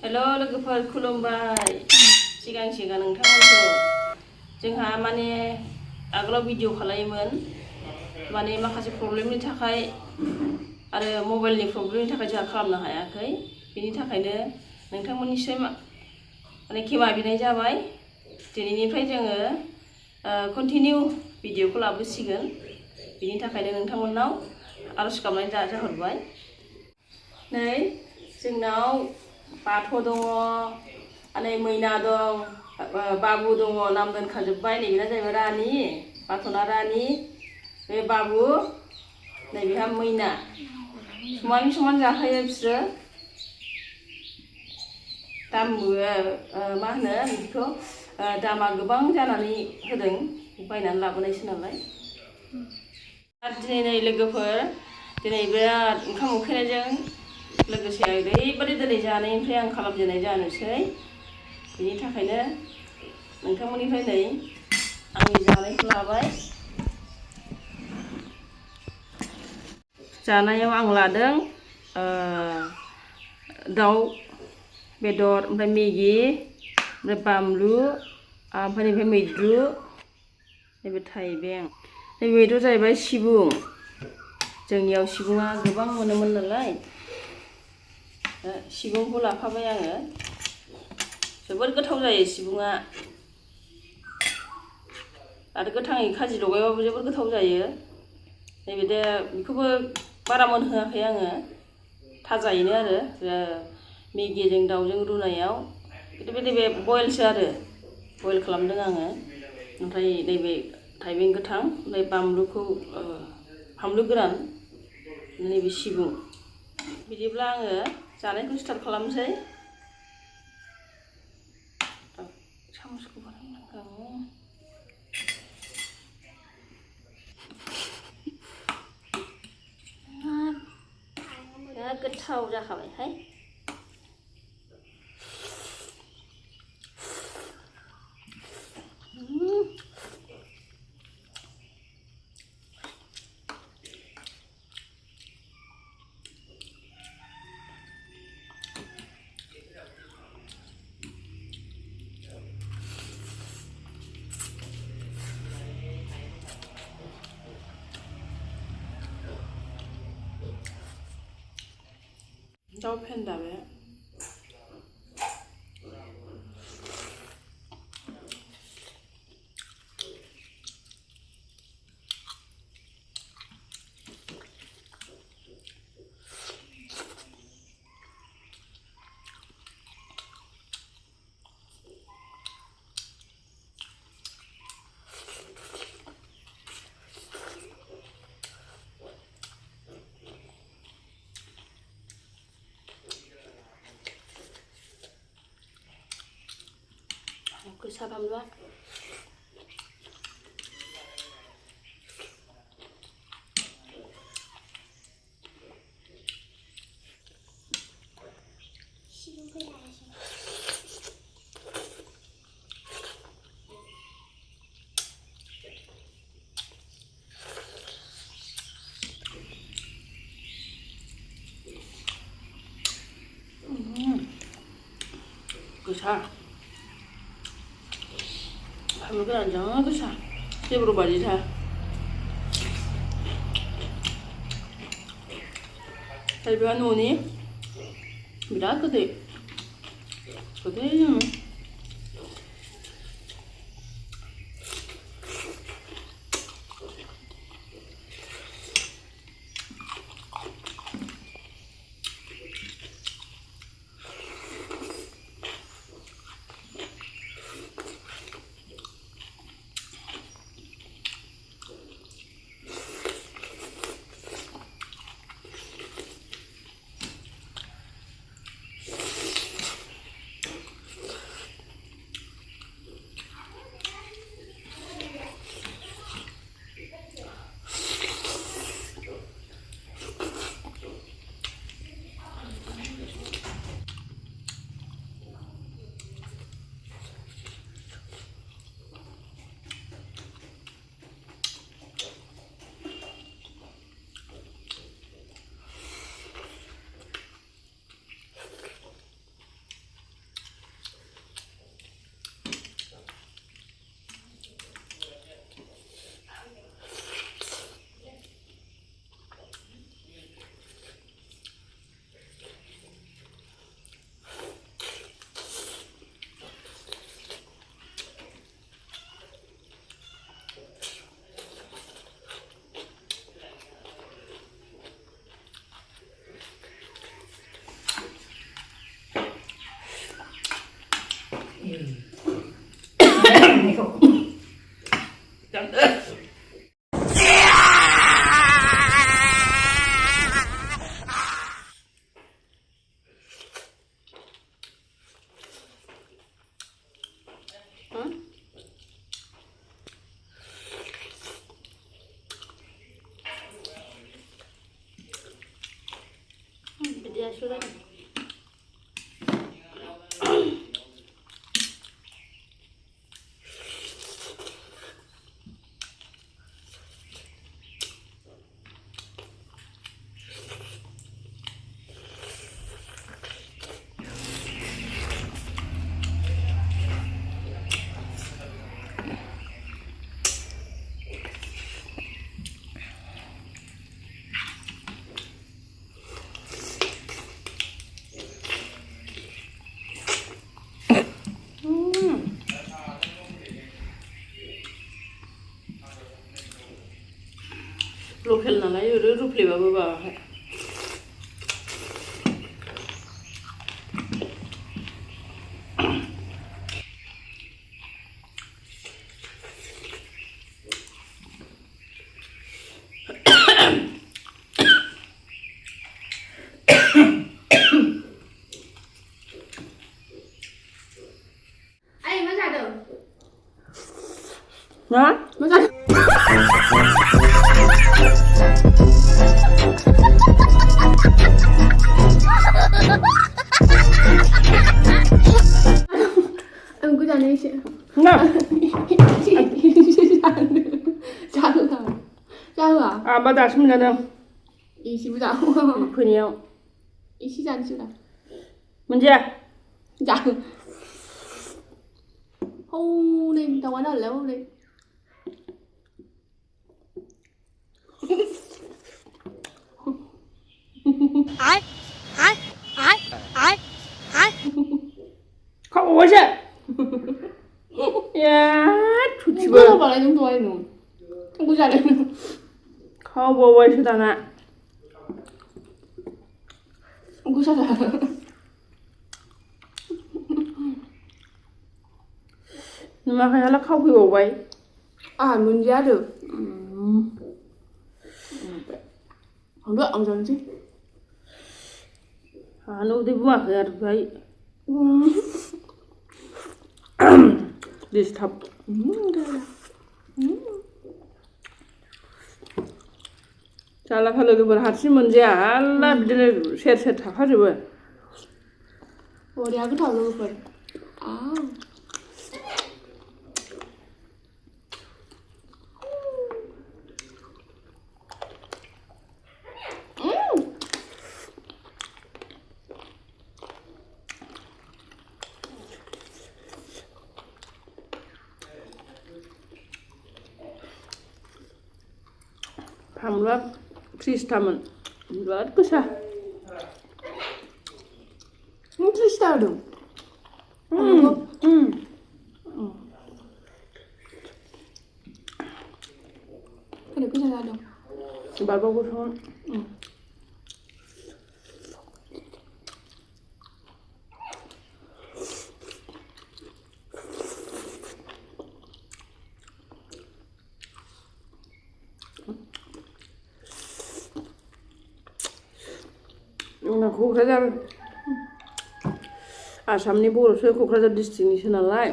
Hello लोगोफोर खुलुमबाय सिगां नोंथांमोनखौ जोंहा माने आगोलाव भिडिअ खालायोमोन माने माखासे प्रब्लेमनि थाखाय आरो मबाइलनि प्रब्लेमनि थाखाय जोंहा खालामनो हायाखै बेनि थाखायनो नोंथांमोननिसिम माने खेमा बिनाय जाबाय दिनैनिफ्राय जोङो कन्टिनिउ भिडिअखौ लाबोसिगोन बेनि थाखायनो नोंथांमोननाव आरज गाबनाय जाहरबाय नै जोंनाव बाथ' दङ आनै मैना दं बाबु दङ नाम दोनखाजोब्बाय नैबेना जाहैबाय रानि बाथ'ना रानि बे बाबु नैबेहा मैना समान जाखायो बिसोरो दामबो मा होनो बिदिखौ दामा गोबां जानानै होदों बायनानै लाबोनायसो नालाय दिनै लोगोफोर दिनै बिराद ओंखाम उखैनायजों लोगोसे ओरैबादि दिनै जानायनिफ्राय आं खालामजेननाय जानोसै बेनि थाखायनो नोंथांमोननिफ्राय नै आंनि जानायखौ लाबाय जानायाव आं लादों दाउ बेदर ओमफ्राय मेगि ओमफ्राय बानलु ओमफ्राय नैबे मैद्रु नैबे थाइबें नैबे मैद्रुआ जाहैबाय सिबुं जोंनियाव सिबुङा गोबां मोनोमोन नालाय सिबुंखौ लाफाबाय आङो जोबोद गोथाव जायो सिबुङा आरो गोथाङै खाजि लगायबाबो जोबोद गोथाव जायो नैबे बेखौबो बारा मोनहोआखै आङो थाजायैनो आरो मेगिजों दाउजों रुनायाव नैबे बयलसो आरो बयल खालामदों आङो ओमफ्राय नैबे थाइबें गोथां ओमफ्राय बानलु गोरान नैबे सिबुं बिदिब्ला आङो जानायखौ स्टार्ट खालामनोसै सामसखौ बानायनांगौ बिराद गोथाव जाखाबायहाय दाउ फेन्दा बे गोसा बानलुआ गोसा बानलु गोरान जा गोसा जेब्र बादिथार थाइबेंआ न'नि बिराद गोदै Bidia sudah. Locel naलाय ओरै रुफ्लेबाबो बाहाय Ê, mới ra được. Hả? Mới ra được. Em cứ ra đây chị. Nào. Chị ra được. Ra được hả? Ra được hả? À, bà đã xem ra 이 집이다. 그냥 이 시장 집이다. 문제야. Dạ. Hôn lên, tao quán nào léo lên. Ai? Ai? Ai? Ai? Ai? Không có gì. 야, 좋지 그거 뭐. 말해 좀 좋아해 너. 한국 잘해. 커버워시다나. 한국 잘해. mà phải là không hiểu vậy. À muốn ra được. Không được ông dần chứ. À nó đi mua cái được vậy. Disturb. 잘라 살려도 뭐 하지 문제 알라 비드네 셋셋 다 가지고. 머리 하고 다 넣을 거야. 아. 밤라 프리스타면 이거 끝이야. 트리스타르. 근데 그 잘하죠. 말보고 손. Nah, Kukrazar Asamनि बर'सो Kokrajhar डिस्ट्रिक्टनिसो नालाय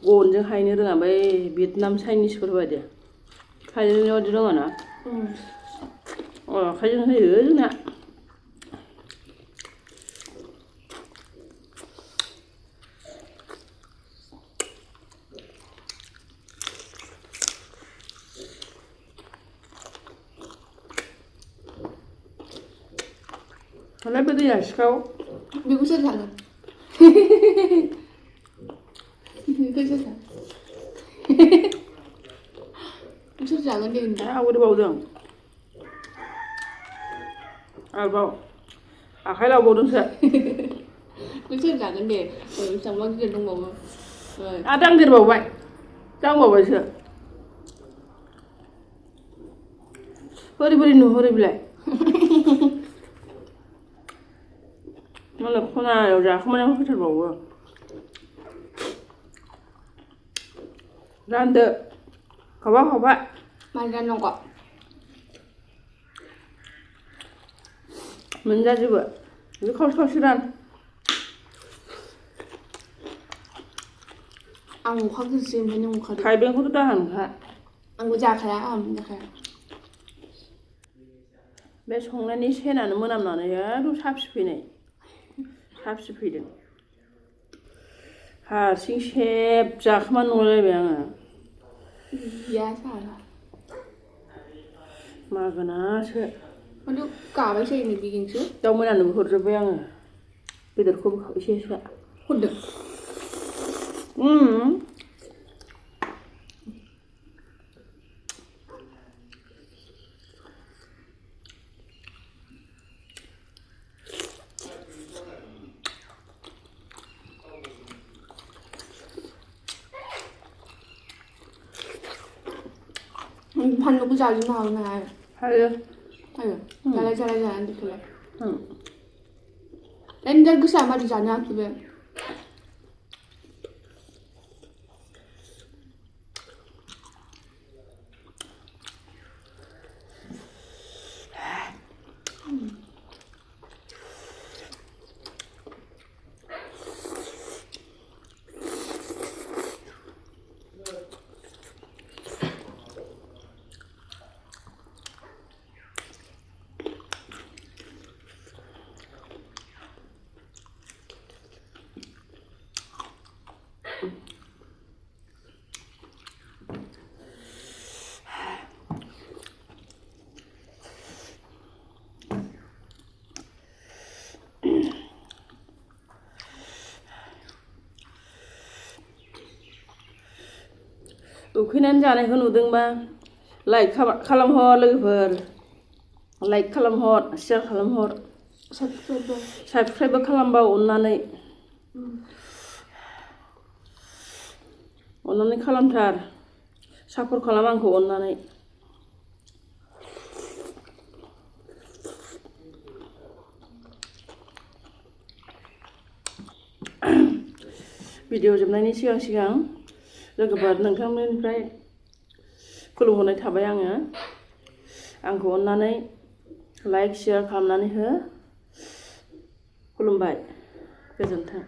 गनजों हायनो रोङा बै Vietnam चाइनिसफोर बायदि खायनो बायदि रोङा ना आखाइजों होयो जोंना Lấy cái gì là sao? Mình cũng rất là gần. Mình cũng rất là. Cũng rất là gần đi. À, đi bầu đường. À, bầu. À, khai là bầu đường sẽ. Cũng rất là gần đi. Xong bao nhiêu trong bầu. À, đang đi bầu vậy. Đang bầu vậy sẽ. Hori bilai. Nó là con nào ra không ai không thể bầu. रानदो खावबा माजों नंगौ मोनजाजोबो बे खावसे रान आं अखा गोसो ओमफ्राय नों अखा थाइबेंखौथ' दाहोनखा आंबो जाखाया आं जाखाया बे संनायनि सेनानो मोनामनानै एकदम साफिफैदों हारसिं सेब जाखोमानो नंलायलायबाय आङो गैया जाला मागोनासो माथो गाबाय थायो बेजोंसो दाउ मोनानोबो हरजोब्बाय आङो बेदरखौबो एसे हरदों फानलुखौ जाजोबनो हागोन ना हायो जालाय दोनथ'लाय एनजार गोसा मारै जानो आंखौ बे उखैनानै जानायखौ नुदोंबा लाइक खालामहर लोगोफोर लाइक खालामहर शेयार खालामहर साबस्क्राइबबो खालामबा अननानै खालामथार सापर्ट खालाम आंखौ अननानै भिडिअ जोबनायनि सिगां लोगोफोर नोंथांमोननिफ्राय खुलुमहरनाय थाबाय आंखौ अननानै लाइक शेयार खालामनानै हो खुलुमबाय गोजोन्थों।